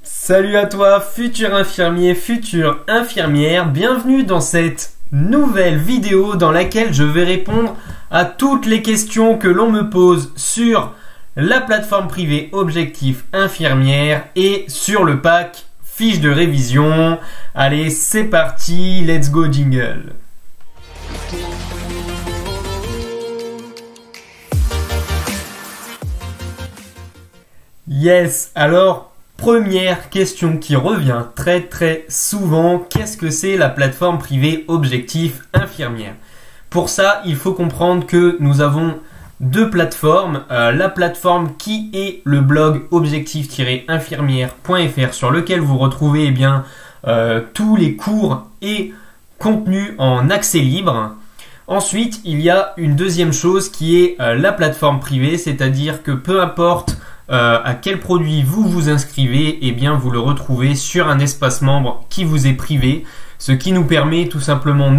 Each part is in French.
Salut à toi, futur infirmier, future infirmière, bienvenue dans cette nouvelle vidéo dans laquelle je vais répondre à toutes les questions que l'on me pose sur la plateforme privée Objectif Infirmière et sur le pack fiche de révision. Allez, c'est parti, let's go jingle. Yes, alors première question qui revient très souvent, qu'est-ce que c'est la plateforme privée Objectif Infirmière? Pour ça, il faut comprendre que nous avons deux plateformes. La plateforme qui est le blog objectif-infirmière.fr sur lequel vous retrouvez tous les cours et contenus en accès libre. Ensuite, il y a une deuxième chose qui est la plateforme privée, c'est-à-dire que peu importe à quel produit vous vous inscrivez, vous le retrouvez sur un espace membre qui vous est privé, ce qui nous permet tout simplement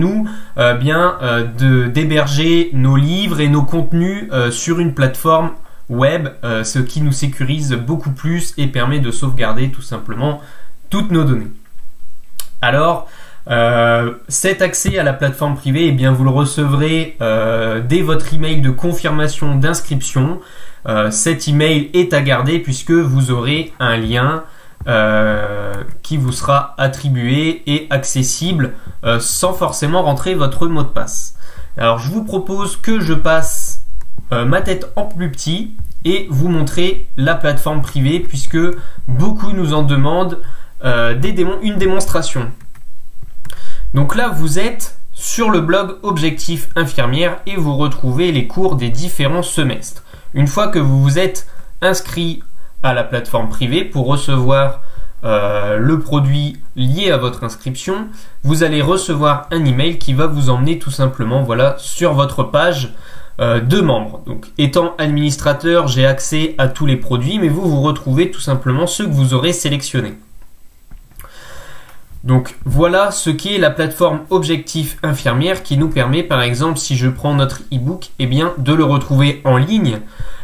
d'héberger nos livres et nos contenus sur une plateforme web, ce qui nous sécurise beaucoup plus et permet de sauvegarder tout simplement toutes nos données. Alors, cet accès à la plateforme privée, vous le recevrez dès votre email de confirmation d'inscription. Cet email est à garder puisque vous aurez un lien qui vous sera attribué et accessible sans forcément rentrer votre mot de passe. Alors je vous propose que je passe ma tête en plus petit et vous montrer la plateforme privée puisque beaucoup nous en demandent une démonstration. Donc là vous êtes sur le blog Objectif Infirmière et vous retrouvez les cours des différents semestres. Une fois que vous vous êtes inscrit à la plateforme privée pour recevoir le produit lié à votre inscription, vous allez recevoir un email qui va vous emmener tout simplement sur votre page de membres. Donc, étant administrateur, j'ai accès à tous les produits, mais vous retrouvez tout simplement ceux que vous aurez sélectionnés. Donc voilà ce qu'est la plateforme Objectif Infirmière qui nous permet, par exemple, si je prends notre e-book, de le retrouver en ligne.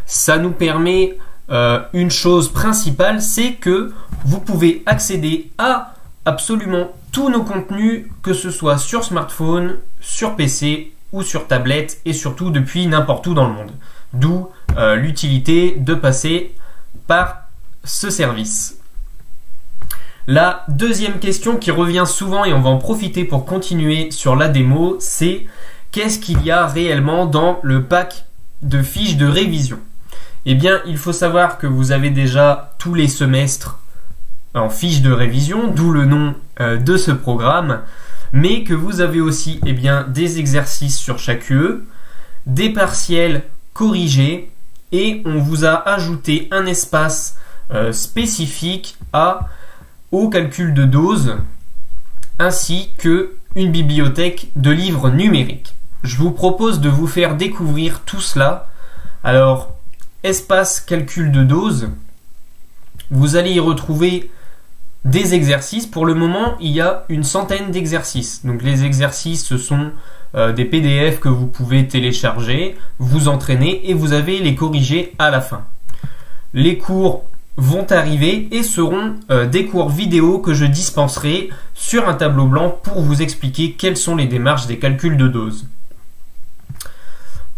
Ça nous permet une chose principale, c'est que vous pouvez accéder à absolument tous nos contenus, que ce soit sur smartphone, sur PC ou sur tablette et surtout depuis n'importe où dans le monde. D'où l'utilité de passer par ce service. La deuxième question qui revient souvent et on va en profiter pour continuer sur la démo, c'est qu'est-ce qu'il y a réellement dans le pack de fiches de révision? Il faut savoir que vous avez déjà tous les semestres en fiches de révision, d'où le nom de ce programme, mais que vous avez aussi des exercices sur chaque UE, des partiels corrigés et on vous a ajouté un espace spécifique au calcul de doses, ainsi que une bibliothèque de livres numériques. Je vous propose de vous faire découvrir tout cela. Alors, espace calcul de doses, vous allez y retrouver des exercices. Pour le moment, il y a une centaine d'exercices. Donc les exercices, ce sont des PDF que vous pouvez télécharger, vous entraîner et vous avez les corrigés à la fin. Les cours vont arriver et seront des cours vidéo que je dispenserai sur un tableau blanc pour vous expliquer quelles sont les démarches des calculs de doses.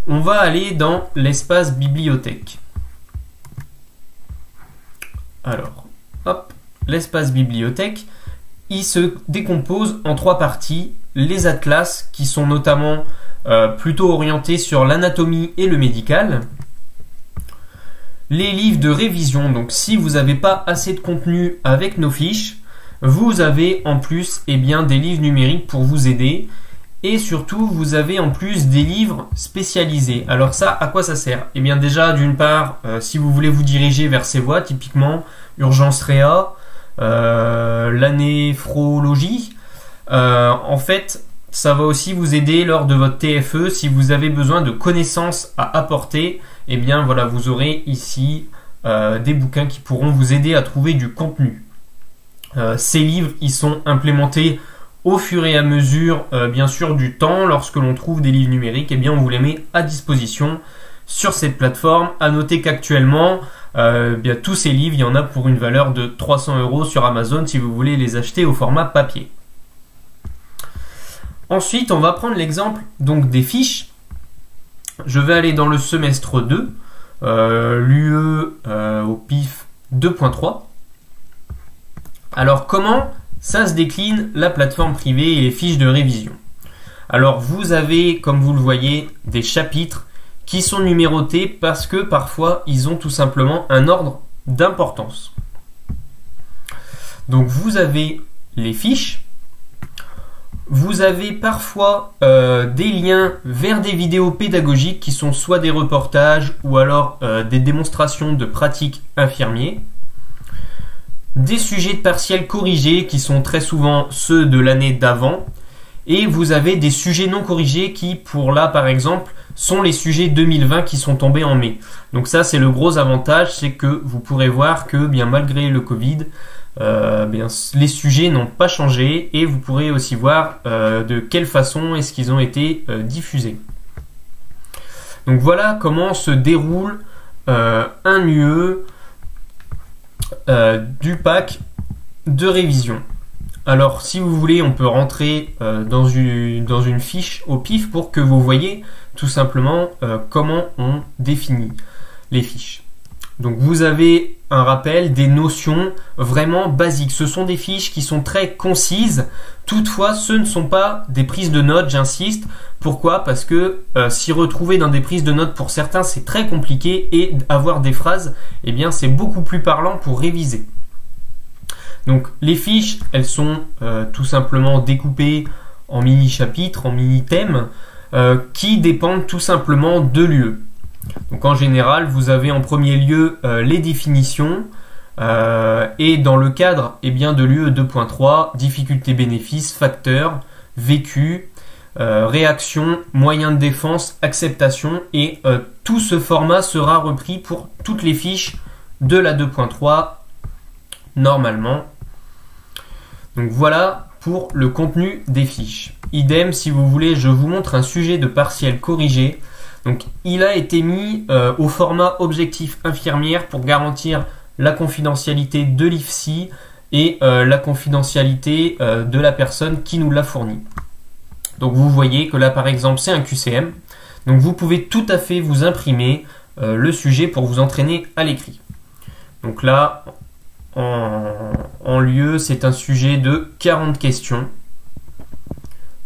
On va aller dans l'espace bibliothèque. Alors, l'espace bibliothèque, il se décompose en trois parties. Les atlas qui sont notamment plutôt orientés sur l'anatomie et le médical. Les livres de révision, donc si vous n'avez pas assez de contenu avec nos fiches, vous avez en plus des livres numériques pour vous aider et surtout vous avez en plus des livres spécialisés. Alors ça, à quoi ça sert? Déjà d'une part, si vous voulez vous diriger vers ces voies, typiquement urgence réa, l'anéphrologie, en fait ça va aussi vous aider lors de votre TFE si vous avez besoin de connaissances à apporter. Vous aurez ici des bouquins qui pourront vous aider à trouver du contenu. Ces livres, ils sont implémentés au fur et à mesure, du temps. Lorsque l'on trouve des livres numériques, on vous les met à disposition sur cette plateforme. À noter qu'actuellement, bien, tous ces livres, il y en a pour une valeur de 300 € sur Amazon si vous voulez les acheter au format papier. Ensuite, on va prendre l'exemple donc des fiches. Je vais aller dans le semestre 2, l'UE au PIF 2.3. Alors, comment ça se décline la plateforme privée et les fiches de révision? Alors, vous avez, comme vous le voyez, des chapitres qui sont numérotés parce que parfois, ils ont tout simplement un ordre d'importance. Donc, vous avez les fiches. Vous avez parfois des liens vers des vidéos pédagogiques qui sont soit des reportages ou alors des démonstrations de pratiques infirmiers. Des sujets de partiels corrigés qui sont très souvent ceux de l'année d'avant. Et vous avez des sujets non corrigés qui, pour là par exemple, sont les sujets 2020 qui sont tombés en mai. Donc ça, c'est le gros avantage, c'est que vous pourrez voir que bien malgré le Covid, bien, les sujets n'ont pas changé et vous pourrez aussi voir de quelle façon est-ce qu'ils ont été diffusés. Donc voilà comment se déroule un UE du pack de révision. Alors si vous voulez, on peut rentrer dans une fiche au pif pour que vous voyez tout simplement comment on définit les fiches. Donc vous avez un rappel des notions vraiment basiques. Ce sont des fiches qui sont très concises. Toutefois, ce ne sont pas des prises de notes, j'insiste. Pourquoi? Parce que s'y retrouver dans des prises de notes pour certains, c'est très compliqué et avoir des phrases, eh bien, c'est beaucoup plus parlant pour réviser. Donc les fiches, elles sont tout simplement découpées en mini-chapitres, en mini-thèmes qui dépendent tout simplement de l'UE. Donc en général, vous avez en premier lieu les définitions et dans le cadre de l'UE 2.3, difficulté bénéfice, facteurs, vécu, réaction, moyens de défense, acceptation et tout ce format sera repris pour toutes les fiches de la 2.3 normalement. Donc voilà pour le contenu des fiches. Idem, si vous voulez, je vous montre un sujet de partiel corrigé. Donc il a été mis au format objectif infirmière pour garantir la confidentialité de l'IFSI et la confidentialité de la personne qui nous l'a fourni. Donc vous voyez que là par exemple c'est un QCM. Donc vous pouvez tout à fait vous imprimer le sujet pour vous entraîner à l'écrit. Donc là en lieu c'est un sujet de 40 questions.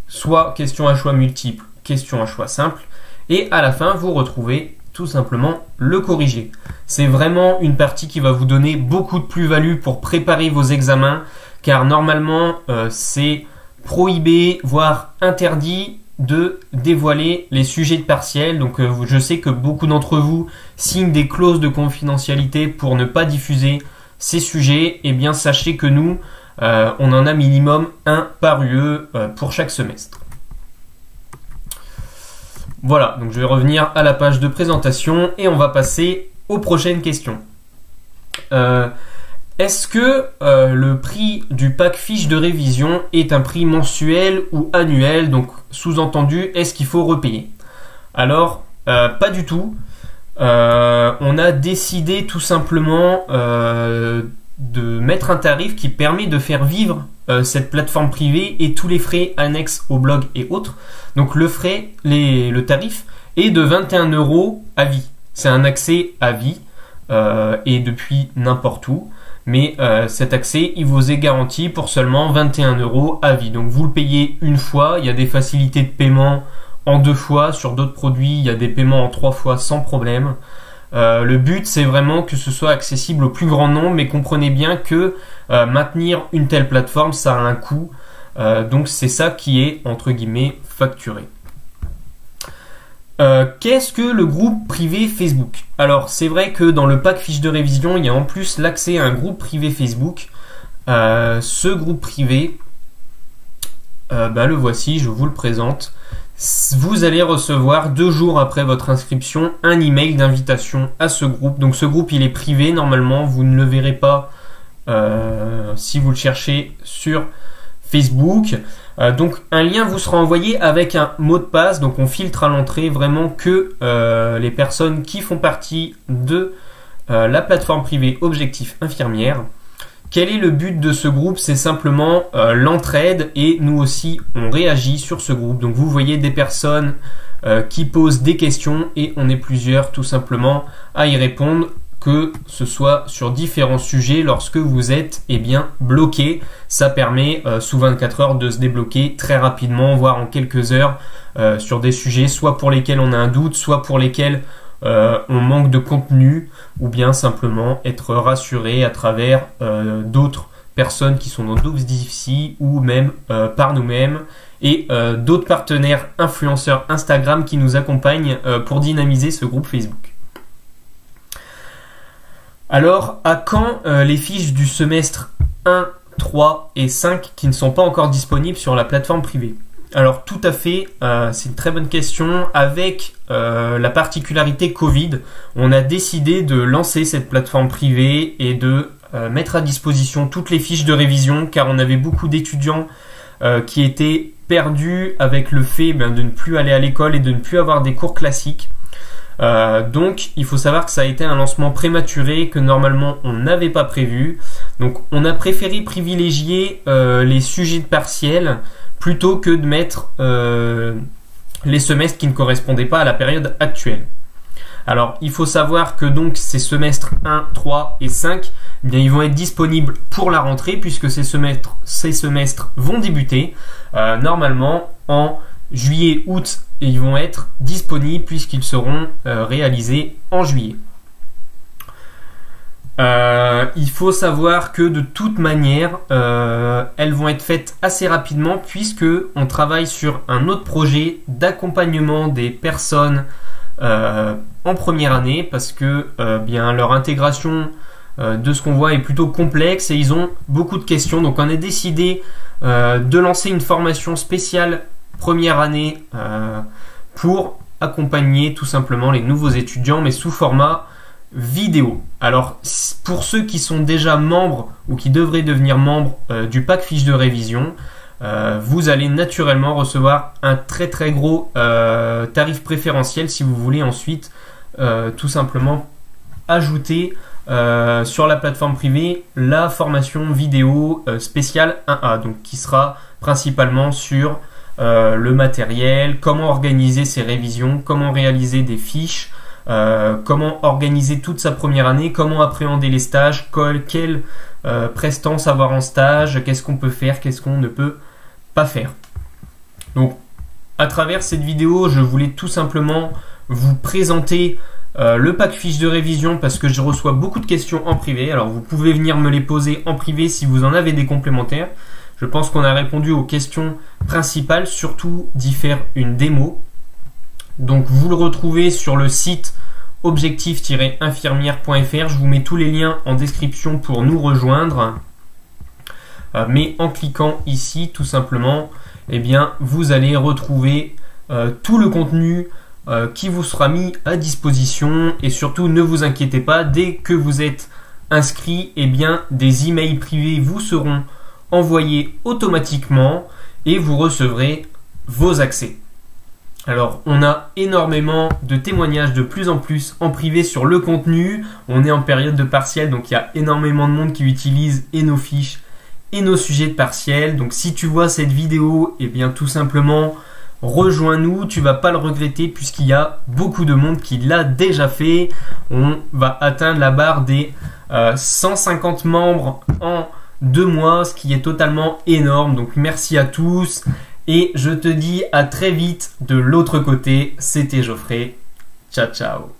Soit questions à choix multiples, questions à choix simples. Et à la fin, vous retrouvez tout simplement le corrigé. C'est vraiment une partie qui va vous donner beaucoup de plus-value pour préparer vos examens, car normalement, c'est prohibé, voire interdit de dévoiler les sujets de partiel. Donc, je sais que beaucoup d'entre vous signent des clauses de confidentialité pour ne pas diffuser ces sujets. Eh bien, sachez que nous, on en a minimum un par UE pour chaque semestre. Voilà, donc je vais revenir à la page de présentation et on va passer aux prochaines questions. Est-ce que le prix du pack fiche de révision est un prix mensuel ou annuel? Donc sous-entendu, est-ce qu'il faut repayer? Alors, pas du tout. On a décidé tout simplement de mettre un tarif qui permet de faire vivre cette plateforme privée et tous les frais annexes au blog et autres. Donc le tarif est de 21 € à vie. C'est un accès à vie et depuis n'importe où. Mais cet accès, il vous est garanti pour seulement 21 € à vie. Donc vous le payez une fois. Il y a des facilités de paiement en 2 fois. Sur d'autres produits, il y a des paiements en 3 fois sans problème. Le but, c'est vraiment que ce soit accessible au plus grand nombre, mais comprenez bien que maintenir une telle plateforme, ça a un coût. Donc c'est ça qui est, entre guillemets, facturé. Qu'est-ce que le groupe privé Facebook? Alors c'est vrai que dans le pack fiche de révision, il y a en plus l'accès à un groupe privé Facebook. Ce groupe privé, le voici, je vous le présente. Vous allez recevoir 2 jours après votre inscription un email d'invitation à ce groupe. Donc ce groupe il est privé normalement, vous ne le verrez pas si vous le cherchez sur Facebook. Donc un lien vous sera envoyé avec un mot de passe. Donc on filtre à l'entrée vraiment que les personnes qui font partie de la plateforme privée Objectif Infirmière. Quel est le but de ce groupe? C'est simplement l'entraide, et nous aussi on réagit sur ce groupe. Donc vous voyez des personnes qui posent des questions et on est plusieurs tout simplement à y répondre, que ce soit sur différents sujets lorsque vous êtes bloqué. Ça permet sous 24 heures de se débloquer très rapidement, voire en quelques heures, sur des sujets soit pour lesquels on a un doute, soit pour lesquels on manque de contenu, ou bien simplement être rassuré à travers d'autres personnes qui sont dans d'autres défis, ou même par nous-mêmes, et d'autres partenaires influenceurs Instagram qui nous accompagnent pour dynamiser ce groupe Facebook. Alors, à quand les fiches du semestre 1, 3 et 5 qui ne sont pas encore disponibles sur la plateforme privée? Alors tout à fait, c'est une très bonne question. Avec la particularité Covid, on a décidé de lancer cette plateforme privée et de mettre à disposition toutes les fiches de révision, car on avait beaucoup d'étudiants qui étaient perdus avec le fait de ne plus aller à l'école et de ne plus avoir des cours classiques. Donc il faut savoir que ça a été un lancement prématuré que normalement on n'avait pas prévu. Donc on a préféré privilégier les sujets de partiel plutôt que de mettre les semestres qui ne correspondaient pas à la période actuelle. Alors il faut savoir que donc ces semestres 1, 3 et 5, ils vont être disponibles pour la rentrée, puisque ces semestres vont débuter normalement en juillet, août, et ils vont être disponibles puisqu'ils seront réalisés en juillet. Il faut savoir que de toute manière, elles vont être faites assez rapidement, puisque on travaille sur un autre projet d'accompagnement des personnes en première année, parce que leur intégration de ce qu'on voit est plutôt complexe et ils ont beaucoup de questions. Donc on a décidé de lancer une formation spéciale première année pour accompagner tout simplement les nouveaux étudiants, mais sous format vidéo. Alors pour ceux qui sont déjà membres ou qui devraient devenir membres du pack fiche de révision, vous allez naturellement recevoir un très très gros tarif préférentiel si vous voulez ensuite tout simplement ajouter sur la plateforme privée la formation vidéo spéciale 1A, donc qui sera principalement sur le matériel, comment organiser ses révisions, comment réaliser des fiches, comment organiser toute sa première année, comment appréhender les stages, quelle prestance avoir en stage, qu'est-ce qu'on peut faire, qu'est-ce qu'on ne peut pas faire. Donc à travers cette vidéo, je voulais tout simplement vous présenter le pack fiche de révision, parce que je reçois beaucoup de questions en privé. Alors vous pouvez venir me les poser en privé si vous en avez des complémentaires. Je pense qu'on a répondu aux questions principales, surtout d'y faire une démo. Donc vous le retrouvez sur le site objectif-infirmière.fr. Je vous mets tous les liens en description pour nous rejoindre. Mais en cliquant ici, tout simplement, vous allez retrouver tout le contenu qui vous sera mis à disposition. Et surtout, ne vous inquiétez pas, dès que vous êtes inscrit, des emails privés vous seront envoyés automatiquement et vous recevrez vos accès. Alors, on a énormément de témoignages de plus en plus en privé sur le contenu. On est en période de partiel, donc il y a énormément de monde qui utilise et nos fiches et nos sujets de partiel. Donc si tu vois cette vidéo, tout simplement rejoins-nous, tu vas pas le regretter puisqu'il y a beaucoup de monde qui l'a déjà fait. On va atteindre la barre des 150 membres en 2 mois, ce qui est totalement énorme. Donc merci à tous et je te dis à très vite de l'autre côté. C'était Geoffrey. Ciao ciao.